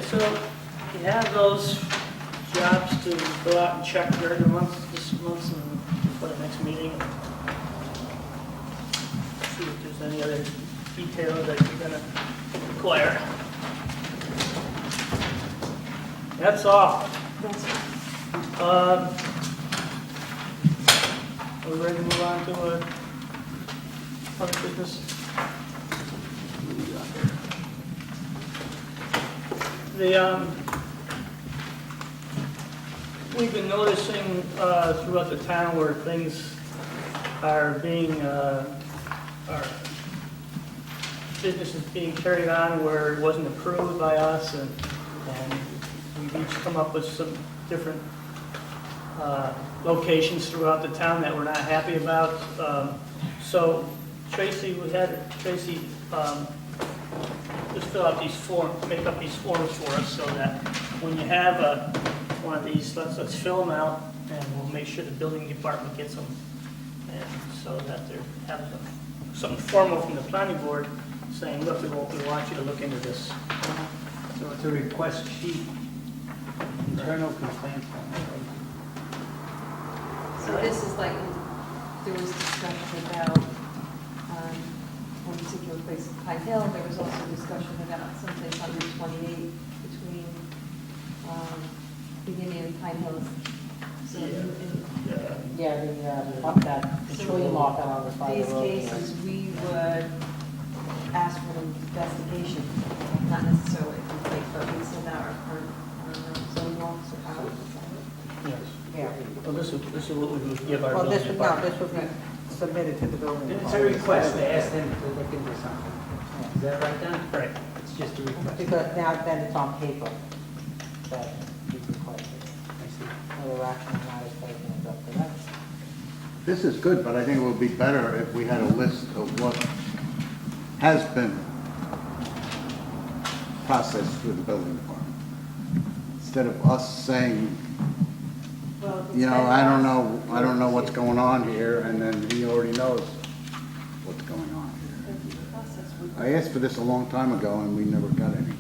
so you have those jobs to go out and check during the month, this month, and for the next meeting. See if there's any other details that you're gonna require. That's all. Are we ready to move on to other business? We've been noticing throughout the town where things are being, business is being carried on where it wasn't approved by us, and we've each come up with some different locations throughout the town that we're not happy about. So Tracy, we had Tracy just fill out these forms, make up these forms for us so that when you have one of these, let's fill them out and we'll make sure the building department gets them. And so that they're having something formal from the planning board saying, look, we want you to look into this. So it's a request sheet, internal complaint form. So this is like, there was discussion about one particular place in Pine Hill. There was also discussion about someplace on Route 28 between beginning of Pine Hills. So up that tree lot that on the side of these the road. cases, we would ask for an investigation, not necessarily a complaint, but we send out our zoning officer out. Yes. Yeah. Well, this is what we would give our Well, building this would, no, department. this would be submitted to the building It's a department. request to ask them to look into something. Is that right, Don? Right. It's just a request. Because now then it's on paper that you requested. I see. Whether action or not is taken is up to them. This is good, but I think it would be better if we had a list of what has been processed through the building department. Instead of us saying, you know, I don't know what's going on here, and then he already knows what's going on here. I asked for this a long time ago, and we never got anywhere.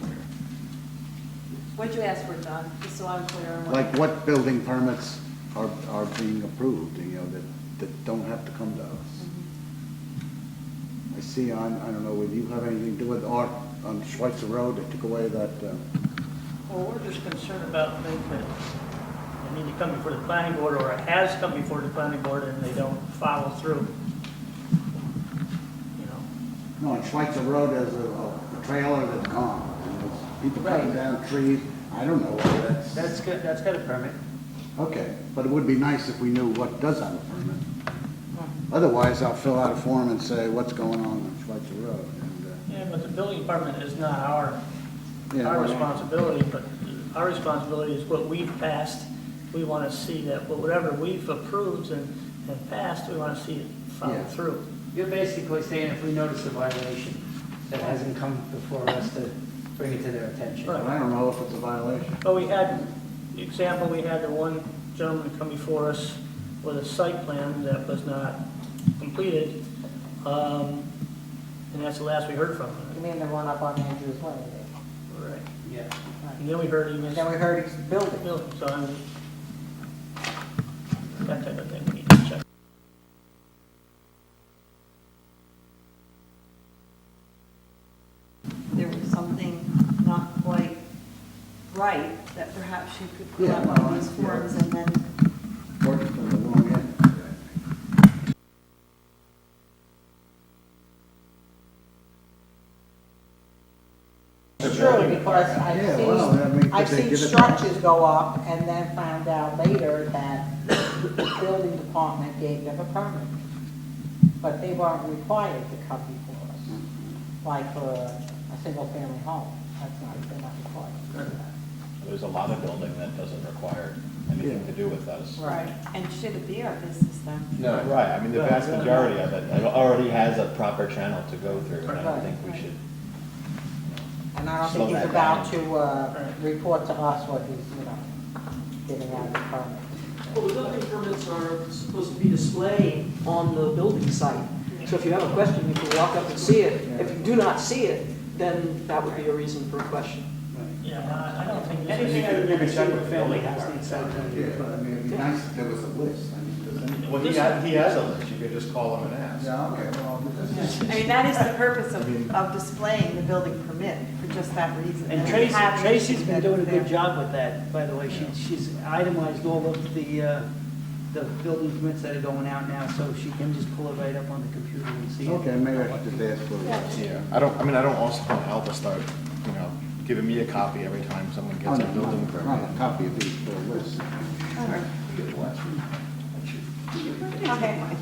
What'd you ask for, Don? Just so I'm clear on what. Like what building permits are being approved, you know, that don't have to come to us. I see on, I don't know, would you have anything to do with Art on Schweitzer Road, they took away that, Well, we're just concerned about things that they need to come before the planning board, or it has come before the planning board and they don't follow through. You know, no, on Schweitzer Road, there's a trailer that's gone. And there's people cutting Right. down trees. I don't know whether that's, That's good, that's got a permit. okay, but it would be nice if we knew what does have a permit. Otherwise, I'll fill out a form and say what's going on Schweitzer Road. And, yeah, but the building department is not our yeah, responsibility, but our responsibility is what we've passed. We want to see that, whatever we've approved and passed, we want to see it follow Yeah. through. You're basically saying if we notice a violation that hasn't come before us to bring it to their attention. Right. But I don't know if it's a violation. But we had, example, we had the one gentleman come before us with a site plan that was not completed, and that's the last we heard from You him. mean the one up on Andrews Way? Right. Yeah. And then we heard he was And then we heard he's building. building, so that type of thing we need to check. There was something not quite right, that perhaps you could put Yeah, up well, on these yeah. forms and then. Working from the wrong end. It's true, because Yeah, well, I mean, I've could they seen give it structures go up and then found out later that the building department gave them a permit. But they weren't required to come before us, like for a single-family home. They're not required. There's a lot of building that doesn't require anything to do with us. Right. And should it be our business then? No, right, I mean, the vast majority of it already has a proper channel to go through, and I don't Right. think we should. And I don't Slow think he's that about down. to report to us what he's, giving out the permit. Well, the building permits are supposed to be displayed on the building site. So if you have a question, you can walk up and see it. If you do not see it, then that would be a reason for a question. Yeah, I don't think. Anything other than a single family house needs site Yeah, plan. but I mean, it'd be nice if there was a list. I mean, does any- Well, he has a list, you could just call him and ask. Yeah, okay, well, this is. I mean, that is the purpose of displaying the building permit, for just that reason. And we have Tracy's issues been that doing a it's good there. job with that, by the way. She's itemized all of the building permits that are going out now, so she can just pull it right up on the computer and see. Okay, maybe I should just ask for it. Yeah, I don't also want Al to start, giving me a copy every time someone Oh, gets no, a building no, permit. no, copy of these for a list. Okay, fine.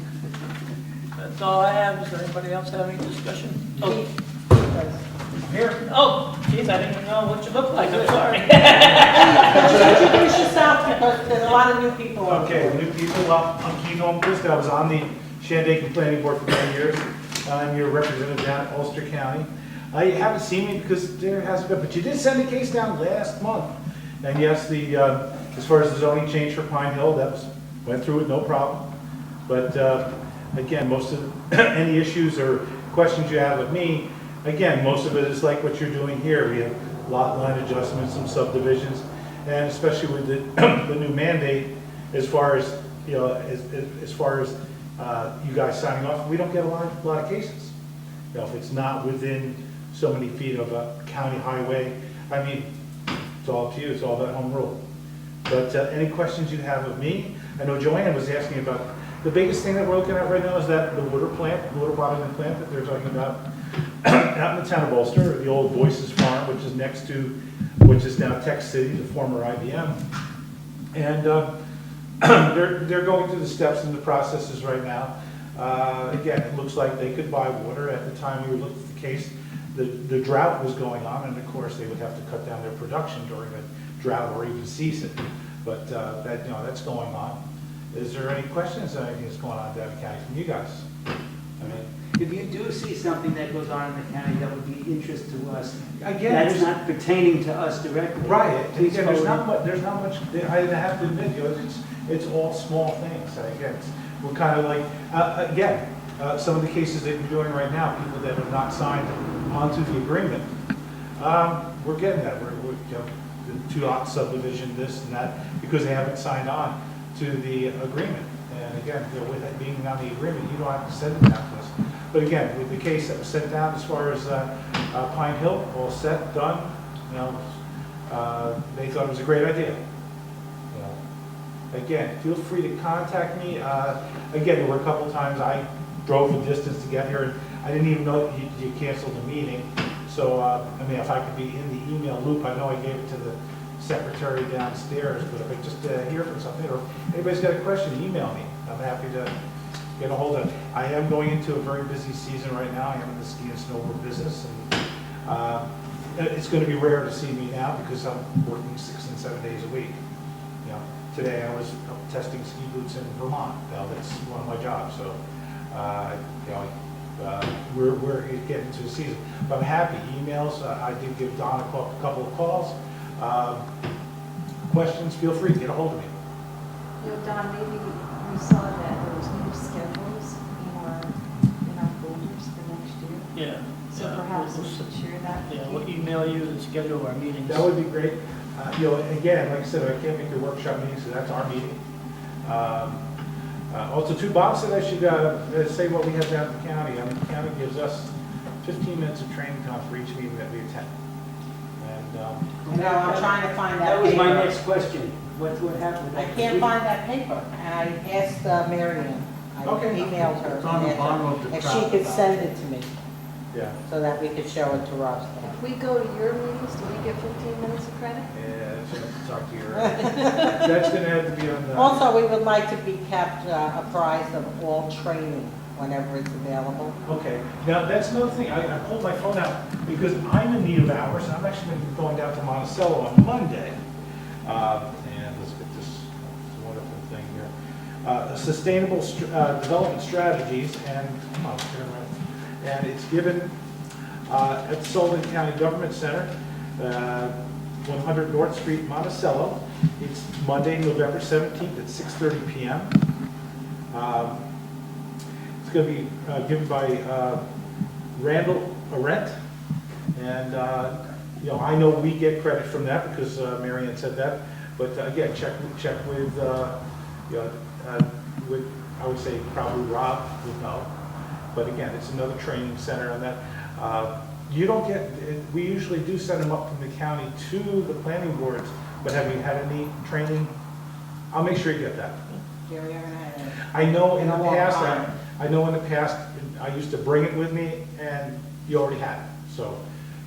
That's all I have. Does anybody else have any discussion? Oh, Because- here. Oh, geez, I didn't even know what you look like. I'm sorry. Just introduce yourself, because there's a lot of new people. on Okay, board. new people, well, I'm Keith Holmquist, I was on the Shandaken Planning Board for 10 years. I'm your representative down at Ulster County. You haven't seen me because there hasn't been, but you did send a case down last month. And yes, as far as the zoning change for Pine Hill, went through it, no problem. But again, most of, any issues or questions you have with me, again, most of it is like what you're doing here. We have lot line adjustments, some subdivisions, and especially with the new mandate, as far as, as far as you guys signing off, we don't get a lot of cases. If it's not within so many feet of a county highway, I mean, it's all up to you, it's all about home rule. But any questions you have of me, I know Joanne was asking about, the biggest thing that we're looking at right now is that the water bottling plant that they're talking about out in the town of Ulster, the old Voices Farm, which is now Tech City, the former IBM. And they're going through the steps and the processes right now. Again, it looks like they could buy water. At the time we looked at the case, the drought was going on, and of course they would have to cut down their production during the drought or even cease it. But that's going on. Is there any questions on anything that's going on in Devon County from you guys? I mean, If you do see something that goes on in the county that would be interest to us, again, that's not pertaining to us directly. right. And Please again, there's not forward. much. There's not much. I have to admit, it's all small things. Again, we're kind of like some of the cases that you're doing right now, people that have not signed onto the agreement. We're getting that. We're the 2-lot subdivision, this and that, because they haven't signed on to the agreement. And again, with it being on the agreement, you don't have to send it down to us. But again, with the case that was sent down as far as Pine Hill, all set, done, they thought it was a great idea. Again, feel free to contact me. Again, there were a couple times I drove the distance to get here, and I didn't even know you canceled the meeting. So, I mean, if I could be in the email loop, I know I gave it to the secretary downstairs, but if I just hear from something, or anybody's got a question, email me. I'm happy to get a hold of it. I am going into a very busy season right now. I am in the ski and snowboard business, and it's going to be rare to see me now because I'm working 6 and 7 days a week. Today I was testing ski boots in Vermont. That's one of my jobs. So, we're getting to the season. But I'm happy. Emails. I did give Don a couple of calls. Questions? Feel free to get a hold of me. Don, maybe we saw that there was new schedules in our folders for next year. Yeah. So perhaps we should share that. Yeah, we'll email you and schedule our meetings. That would be great. Again, like I said, I can't make the workshop meeting, so that's our meeting. Also, too, Bob said I should say what we have down at the county. I mean, the county gives us 15 minutes of training time for each meeting that we attend. And I'm trying to find that That was my paper. next question. What happened with I that? can't find that paper, and I asked Marion, I Okay. emailed her, It's on the and bottom asked of her the if she travel could doc. send it to me, yeah, so that we could show it to Ross. If we go to your meetings, do we get 15 minutes of credit? that's going to talk to your. That's going to have to be on the. Also, we would like to be kept apprised of all training whenever it's available. Okay, now that's another thing, I pulled my phone out because I'm in need of hours, and I'm actually going to be going down to Monticello on Monday. And let's get this wonderful thing here. Sustainable Development Strategies, and come on, turn around. And it's given at Sullivan County Government Center, 100 North Street, Monticello. It's Monday, November 17th at 6:30 p.m. It's going to be given by Randall Arendt, and I know we get credit from that because Mary Ann said that, but again, check with, with, I would say probably Rob would know. But again, it's another training center on that. You don't get, we usually do send them up from the county to the planning boards, but have you had any training? I'll make sure you get that. Jerry, I'm gonna have it. I know in the In a long past, time. I know in the past, I used to bring it with me and you already had it, so.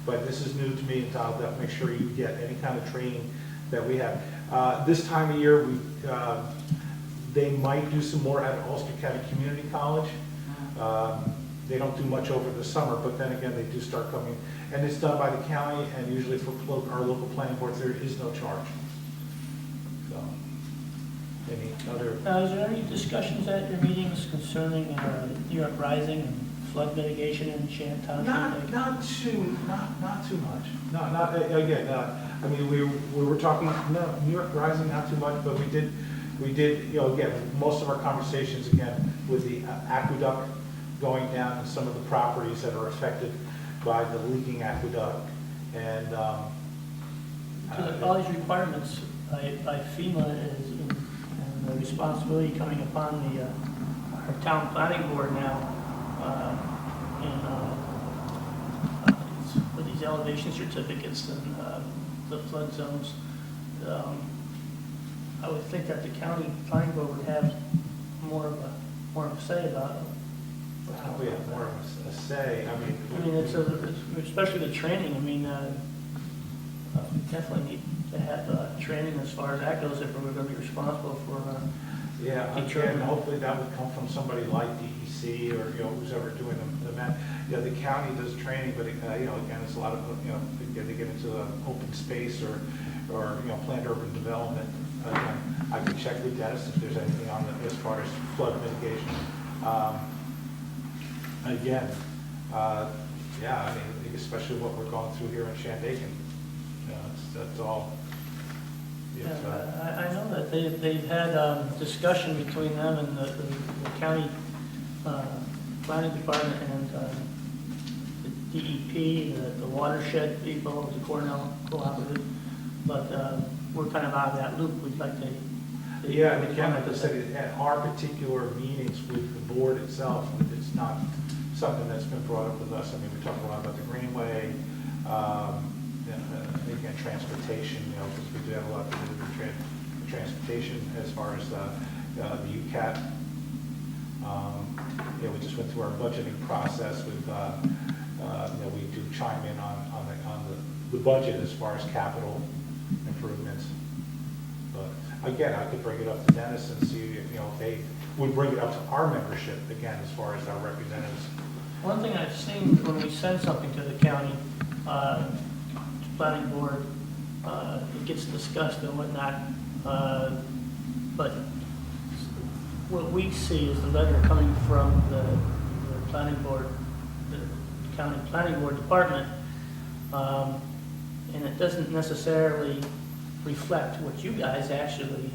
But this is new to me, and I'll definitely make sure you get any kind of training that we have. This time of year, they might do some more at Ulster County Community College. They don't do much over the summer, but then again, they do start coming. And it's done by the county, and usually for our local planning boards, there is no charge. So, any other? Now, is there any discussions at your meetings concerning New York Rising and flood mitigation in Shandaken? Not too much. Again, I mean, we were talking, no, New York Rising, not too much, but we did, again, most of our conversations, again, with the aqueduct going down to some of the properties that are affected by the leaking aqueduct, and, All these requirements by FEMA is, and the responsibility coming upon our town planning board now, for these elevation certificates and the flood zones. I would think that the county planning board would have more of a say about it. we have more of a say, I mean, it's especially the training, I mean, we definitely need to have training as far as that goes if we're gonna be responsible for, yeah, again, hopefully that would come from somebody like DEC or, who's ever doing the the county does training, but, again, it's a lot of, they get into the open space or, planned urban development. Again, I could check with Dennis if there's anything on the, as far as flood mitigation. Again, yeah, I mean, especially what we're going through here in Shandaken, that's all. It's, I know that they've had discussion between them and the county planning department and the DEP, the watershed people, the Cornell Cooperative, but we're kind of out of that loop. We'd like to. Yeah, and again, like I said, at our particular meetings with the board itself, it's not something that's been brought up with us. I mean, we talk a lot about the Greenway, again, transportation, because we do have a lot to do with transportation as far as the UCAT. We just went through our budgeting process with, we do chime in on the budget as far as capital improvements. But again, I could bring it up to Dennis and see, if they would bring it up to our membership, again, as far as our representatives. One thing I've seen when we send something to the county, planning board, it gets discussed and whatnot, but what we see is the letter coming from the planning board, the county planning board department, and it doesn't necessarily reflect what you guys actually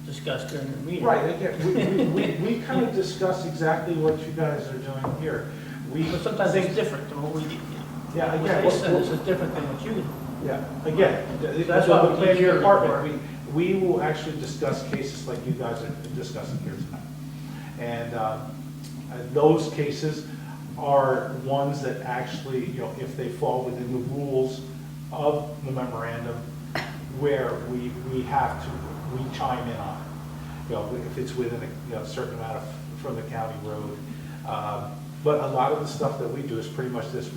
discussed during the meeting. Right, again, we kind of discuss exactly what you guys are doing here. But sometimes it's different than what we do. Yeah, What again, they said is different than what you. Yeah, again, That's why we the planning keep your department, we will actually discuss cases like you guys are discussing here tonight. And those cases are ones that actually, if they fall within the rules of the memorandum, where we chime in on it. If it's within a certain amount from the county road. But a lot of the stuff that we do is pretty much this.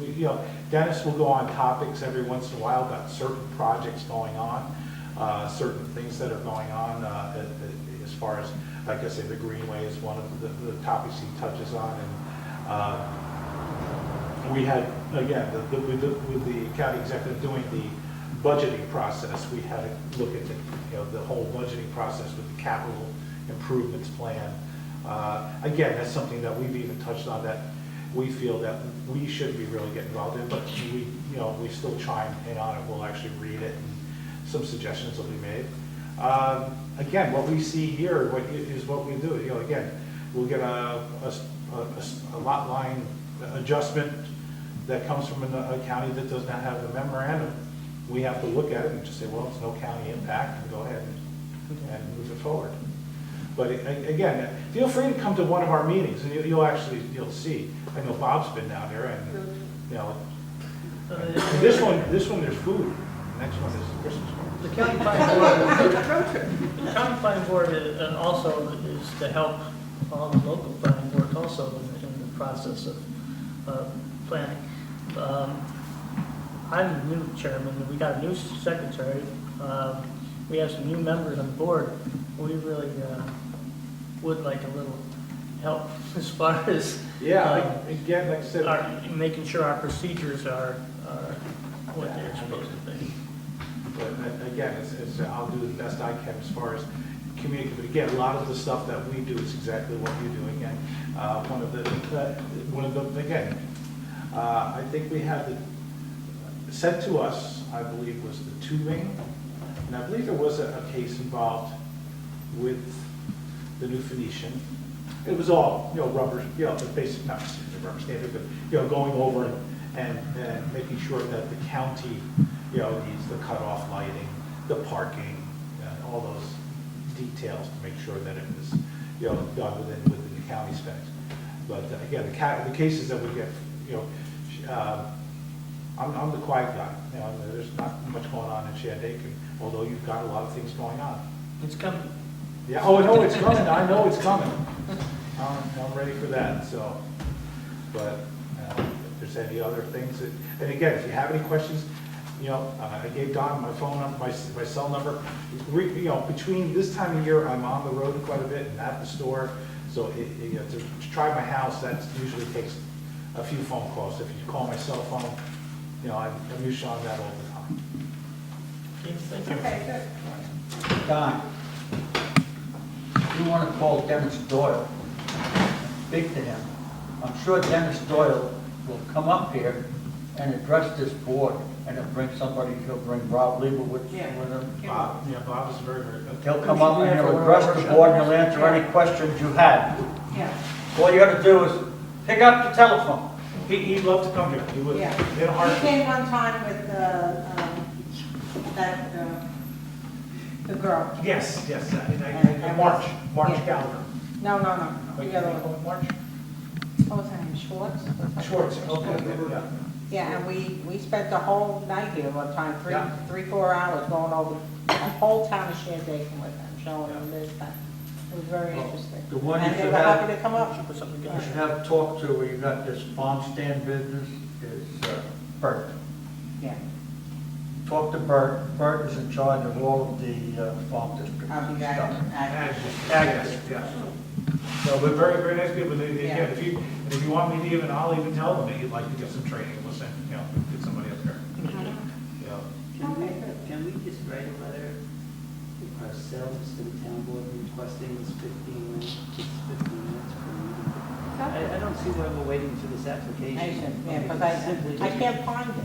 Dennis will go on topics every once in a while about certain projects going on, certain things that are going on as far as, like I say, the Greenway is one of the topics he touches on. And we had, again, with the county executive doing the budgeting process, we had to look at the whole budgeting process with the capital improvements plan. Again, that's something that we've even touched on that we feel that we should be really getting involved in, but we still chime in on it. We'll actually read it, and some suggestions will be made. Again, what we see here is what we do. Again, we'll get a lot line adjustment that comes from a county that does not have a memorandum, we have to look at it and just say, well, it's no county impact, and go ahead and move it forward. But again, feel free to come to one of our meetings, and you'll see. I know Bob's been down there, and, you know, this one, there's food. The next one is Christmas party. The county planning board, the county planning board also is to help all the local planning boards also in the process of planning. I'm the new chairman, we got a new secretary, we have some new members on the board. We really would like a little help as far as Again, like I said, making sure our procedures are what they're supposed to be. but again, I'll do the best I can as far as communicate. But again, a lot of the stuff that we do is exactly what you do. Again, I think we had sent to us, I believe, was the tubing, and I believe there was a case involved with the new Phoenician. It was all, rubber, the basic, not the rubber standard, but, going over and making sure that the county, needs the cutoff lighting, the parking, all those details to make sure that it was, done within the county specs. But again, the cases that we get, I'm the quiet guy. There's not much going on in Shandaken, although you've got a lot of things going on. It's coming. Yeah, oh, no, it's coming. I know it's coming. I'm ready for that, so. But if there's any other things that, and again, if you have any questions, I gave Don my phone number, my cell number. Between this time of year, I'm on the road quite a bit and at the store. So to try my house, that usually takes a few phone calls. If you call my cell phone, I'm usually on that all the time. Thank you. Okay, good. Don, you want to call Dennis Doyle, speak to him. I'm sure Dennis Doyle will come up here and address this board, and he'll bring Rob Leibowitz with him. Bob is very, very good. He'll come up and he'll address the board, and he'll answer any questions you have. Yeah, All you got to do is pick up the telephone. He'd love to come here. He would. yeah. He had a hard. He came one time with the girl. Yes, And March yeah. Gallagher. No, Wait, the other can you call one. it March? What was her name, Schwartz? Schwartz, okay, yeah. Yeah, and we spent the whole night here one time, Yeah. 4 hours going over the whole town of Shandaken with them, showing them this, that. It was very interesting. The one you And they should were have- happy to come up. Put something You together. should have talked to, where you got this farm stand business, is Bert. Yeah, Talk to Bert. Bert is in charge of all of the farm district I'll be back. stuff. Agnes, yeah. So, but very, very nice people. Yeah. Again, if you want me to even, I'll even tell them that you'd like to get some training, we'll send, get somebody up there. Okay, good. Can we just write a letter ourselves to the town board requesting this 15 minutes per meeting? I don't see why we're waiting for this application. Yeah, because I can't find it.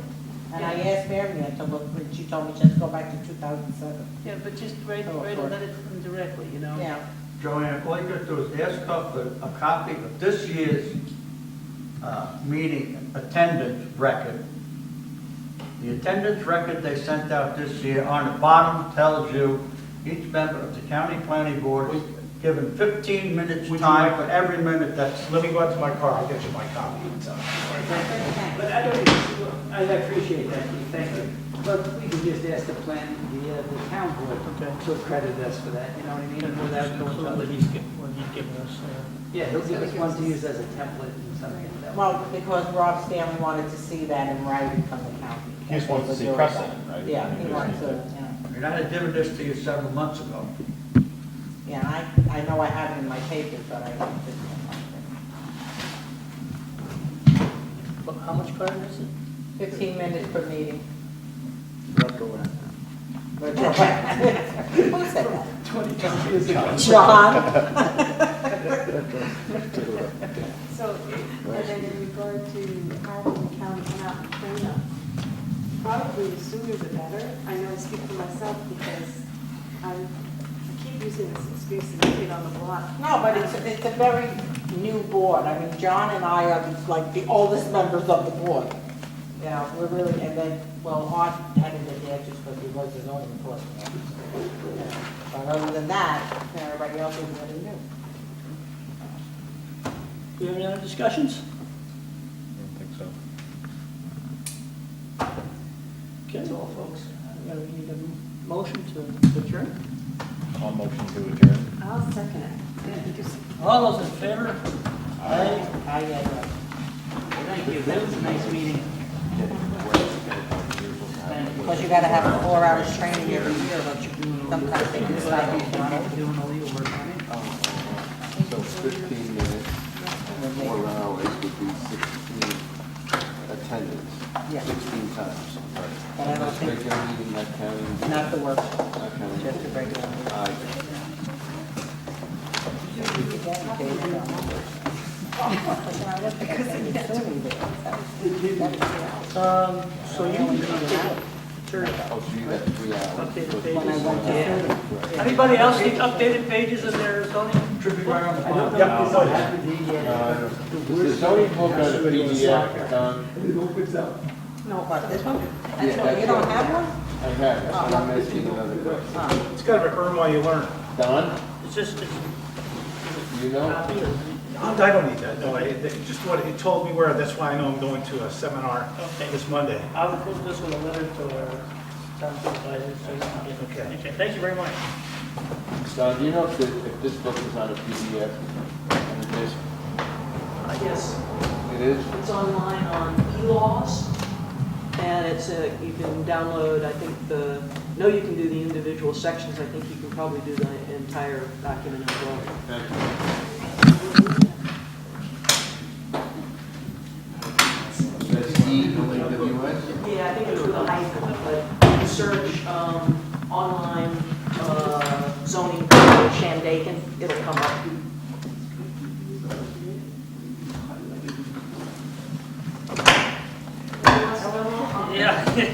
And I asked Marianne to look, and she told me just go back to 2007. Yeah, but just write a letter to them directly, Yeah, Joanne, all you gotta do is ask her for a copy of this year's meeting attendance record. The attendance record they sent out this year on the bottom tells you each member of the county planning board is given 15 minutes Would you time like- for every minute that's. Let me go out to my car, I'll get you my copy. But I don't, I appreciate that, thank you. But we can just ask the town board to accredit us for that, you know what I mean? Without going to What other. he's giving us. Yeah, he'll give us one to use as a template and something. well, because Rob Stanley wanted to see that in writing from the county. He just wants to see precedent, right? Yeah, he wants to, I mean, I had given this to you several months ago. yeah, I know I have it in my papers, but I didn't find But how much card is it? it. 15 minutes per meeting. Who said that? 20 years ago. John? So, and then in regard to having the county come out and clean up, probably the sooner the better. I know I speak for myself because I keep using this excuse of the kid on the block. No, but it's a very new board. I mean, John and I are like the oldest members of the board. Yeah, we're really, and then, well, Art hadn't been there just because he was his own enforcement officer. But other than that, everybody else is really new. Do you have any other discussions? I don't think so. Okay, well, folks, we need a motion to adjourn. All motion to adjourn. I'll second it. All those in favor? Aye. Yeah. Thank you, that was a nice meeting. Because you gotta have 4 hours training every year, but sometimes they decide you can go. Doing the legal work on it. So 15 minutes, 4 hours would be 16 attendance, Yeah. 16 times. But I don't think, Regular meeting, not counting, not the workshop, not counting. just the regular. So you updated, Oh, so you got 3 hours. updated When I pages. went to Philly. Anybody else need updated pages in their zoning? Right on the bottom. Yeah, it's The zoning book on the PDF, Don, No, but this one? That's why you don't have one? I have, it, so I'm asking another question. It's kind of a earn while you learn. Don, It's just, it's you know? copy or? I don't need that, no, just what, it told me where, that's why I know I'm going to a seminar Okay. this Monday. I will put this with a letter to our town supervisor, so we can get. Okay. Okay, thank you very much. Don, do you know if this book is on a PDF? And it is? Yes, It is? it's online on e-laws, and it's you can download, I think you can do the individual sections, I think you can probably do the entire document as well. Thank you. That's E-W-S? Yeah, I think it's with a hyphen, but you search online zoning code Shandaken, it'll come up. Yeah. 50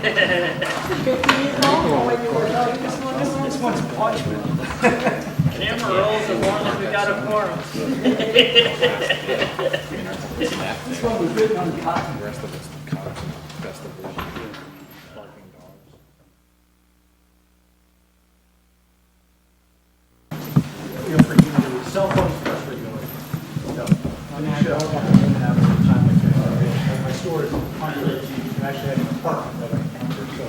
years old, or when you were young? This one's parchment. Camera rolls as long as we got a quorum. This one was written on cotton. The rest of it's the cops and that's the barking dogs. Cell phones first regularly. So, finish up, and have some time like that. My store is under, you can actually have an apartment that I can enter, so.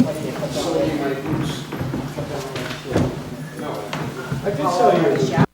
I did sell you.